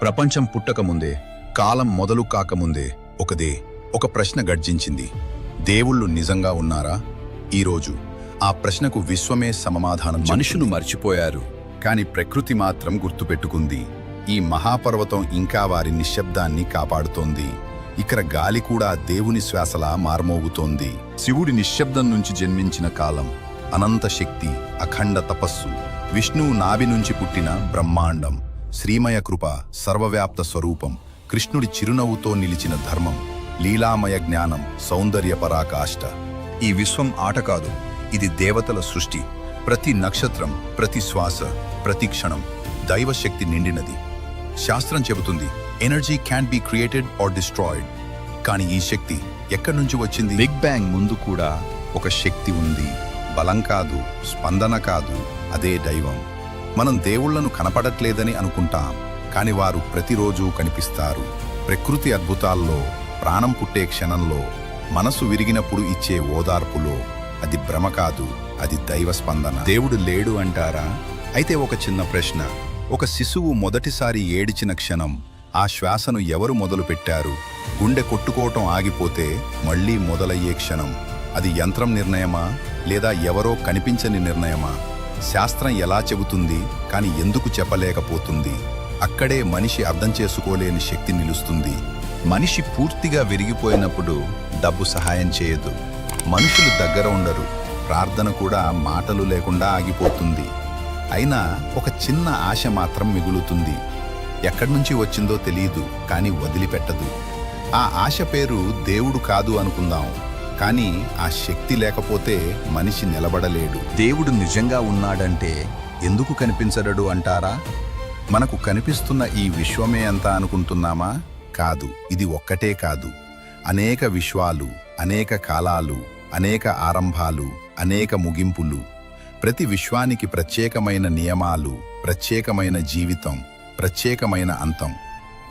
ప్రపంచం పుట్టకముందే, కాలం మొదలు కాకముందే ఒక ప్రశ్న గర్జించింది. దేవుళ్ళు నిజంగా ఉన్నారా? ఈరోజు ఆ ప్రశ్నకు విశ్వమే సమాధానం. మనుషులు మర్చిపోయారు, కాని ప్రకృతి మాత్రం గుర్తుపెట్టుకుంది. ఈ మహాపర్వతం ఇంకా వారి నిశ్శబ్దాన్ని కాపాడుతోంది. ఇక్కడ గాలి కూడా దేవుని శ్వాసలా మార్మోగుతోంది. శివుడి నిశ్శబ్దం నుంచి జన్మించిన కాలం, అనంత శక్తి, అఖండ తపస్సు, విష్ణువు నాభి నుంచి పుట్టిన బ్రహ్మాండం, శ్రీమయ కృప, సర్వవ్యాప్త స్వరూపం, కృష్ణుడి చిరునవ్వుతో నిలిచిన ధర్మం, లీలామయ జ్ఞానం, సౌందర్య పరాకాష్ట. ఈ విశ్వం ఆట కాదు, ఇది దేవతల సృష్టి. ప్రతి నక్షత్రం, ప్రతి శ్వాస, ప్రతి క్షణం దైవశక్తి నిండినది. శాస్త్రం చెబుతుంది, energy can be created or destroyed. కానీ ఈ శక్తి ఎక్కడి నుంచి వచ్చింది? బిగ్ బ్యాంగ్ ముందు కూడా ఒక శక్తి ఉంది. బలం కాదు, స్పందన కాదు, అదే దైవం. మనం దేవుళ్లను కనపడట్లేదని అనుకుంటాం, కాని వారు ప్రతిరోజు కనిపిస్తారు. ప్రకృతి అద్భుతాల్లో, ప్రాణం పుట్టే క్షణంలో, మనసు విరిగినప్పుడు ఇచ్చే ఓదార్పులో. అది భ్రమ కాదు, అది దైవ స్పందన. దేవుడు లేడు అంటారా? అయితే ఒక చిన్న ప్రశ్న. ఒక శిశువు మొదటిసారి ఏడిచిన క్షణం, ఆ శ్వాసను ఎవరు మొదలుపెట్టారు? గుండె కొట్టుకోవటం ఆగిపోతే మళ్లీ మొదలయ్యే క్షణం, అది యంత్రం నిర్ణయమా లేదా ఎవరో కనిపించని నిర్ణయమా? శాస్త్రం ఎలా చెబుతుంది, కాని ఎందుకు చెప్పలేకపోతుంది? అక్కడే మనిషి అర్థం చేసుకోలేని శక్తి నిలుస్తుంది. మనిషి పూర్తిగా విరిగిపోయినప్పుడు డబ్బు సహాయం చేయదు, మనుషులు దగ్గర ఉండరు, ప్రార్థన కూడా మాటలు లేకుండా ఆగిపోతుంది. అయినా ఒక చిన్న ఆశ మాత్రం మిగులుతుంది. ఎక్కడి నుంచి వచ్చిందో తెలియదు, కానీ వదిలిపెట్టదు. ఆ ఆశ పేరు దేవుడు కాదు అనుకుందాం, కానీ ఆ శక్తి లేకపోతే మనిషి నిలబడలేడు. దేవుడు నిజంగా ఉన్నాడంటే ఎందుకు కనిపించడడు అంటారా? మనకు కనిపిస్తున్న ఈ విశ్వమే అంతా అనుకుంటున్నామా? కాదు, ఇది ఒక్కటే కాదు. అనేక విశ్వాలు, అనేక కాలాలు, అనేక ఆరంభాలు, అనేక ముగింపులు. ప్రతి విశ్వానికి ప్రత్యేకమైన నియమాలు, ప్రత్యేకమైన జీవితం, ప్రత్యేకమైన అంతం.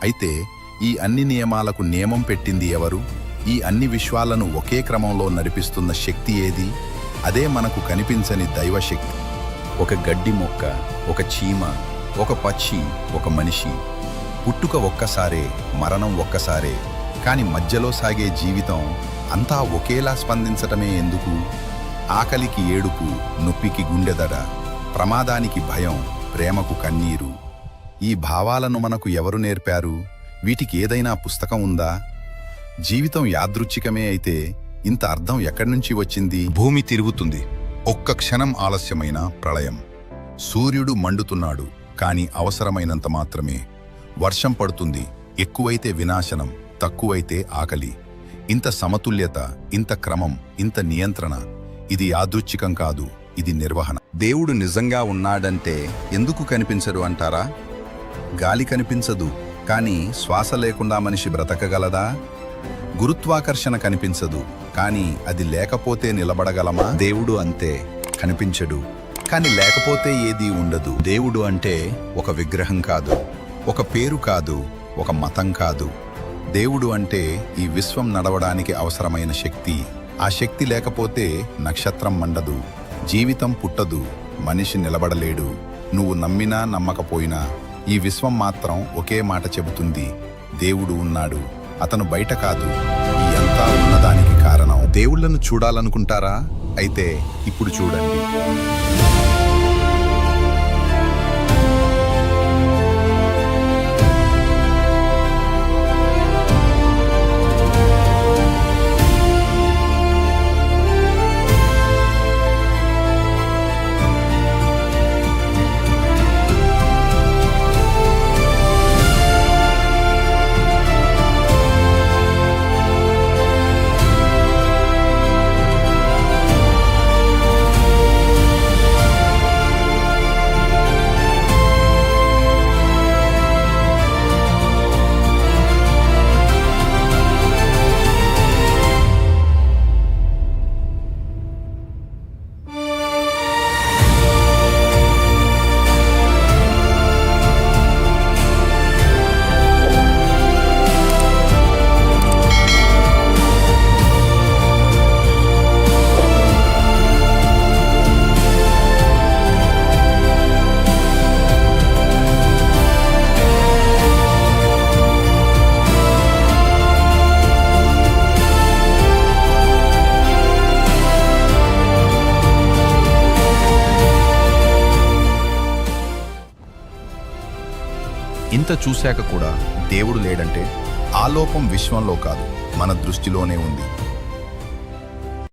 అయితే ఈ అన్ని నియమాలకు నియమం పెట్టింది ఎవరు? ఈ అన్ని విశ్వాలను ఒకే క్రమంలో నడిపిస్తున్న శక్తి ఏది? అదే మనకు కనిపించని దైవశక్తి. ఒక గడ్డి మొక్క, ఒక చీమ, ఒక పక్షి, ఒక మనిషి. పుట్టుక ఒక్కసారే, మరణం ఒక్కసారే, కాని మధ్యలో సాగే జీవితం అంతా ఒకేలా స్పందించటమే ఎందుకు? ఆకలికి ఏడుపు, నొప్పికి గుండెదడ, ప్రమాదానికి భయం, ప్రేమకు కన్నీరు. ఈ భావాలను మనకు ఎవరు నేర్పారు? వీటికి ఏదైనా పుస్తకం ఉందా? జీవితం యాదృచ్ఛికమే అయితే ఇంత అర్థం ఎక్కడి నుంచి వచ్చింది? భూమి తిరుగుతుంది, ఒక్క క్షణం ఆలస్యమైన ప్రళయం. సూర్యుడు మండుతున్నాడు, కాని అవసరమైనంత మాత్రమే. వర్షం పడుతుంది, ఎక్కువైతే వినాశనం, తక్కువైతే ఆకలి. ఇంత సమతుల్యత, ఇంత క్రమం, ఇంత నియంత్రణ. ఇది యాదృచ్ఛికం కాదు, ఇది నిర్వహణ. దేవుడు నిజంగా ఉన్నాడంటే ఎందుకు కనిపించరు అంటారా? గాలి కనిపించదు, కానీ శ్వాస లేకుండా మనిషి బ్రతకగలదా? గురుత్వాకర్షణ కనిపించదు, కానీ అది లేకపోతే నిలబడగలమా? దేవుడు అంతే, కనిపించడు, కానీ లేకపోతే ఏదీ ఉండదు. దేవుడు అంటే ఒక విగ్రహం కాదు, ఒక పేరు కాదు, ఒక మతం కాదు. దేవుడు అంటే ఈ విశ్వం నడవడానికి అవసరమైన శక్తి. ఆ శక్తి లేకపోతే నక్షత్రం మండదు, జీవితం పుట్టదు, మనిషి నిలబడలేడు. నువ్వు నమ్మినా నమ్మకపోయినా ఈ విశ్వం మాత్రం ఒకే మాట చెబుతుంది: దేవుడు ఉన్నాడు. అతను బయట కాదు, ఈ అంతా ఉన్నదానికి కారణం. దేవుళ్లను చూడాలనుకుంటారా? అయితే ఇప్పుడు చూడండి. ఇంత చూశాక కూడా దేవుడు లేడంటే ఆ లోపం విశ్వంలో కాదు, మన దృష్టిలోనే ఉంది.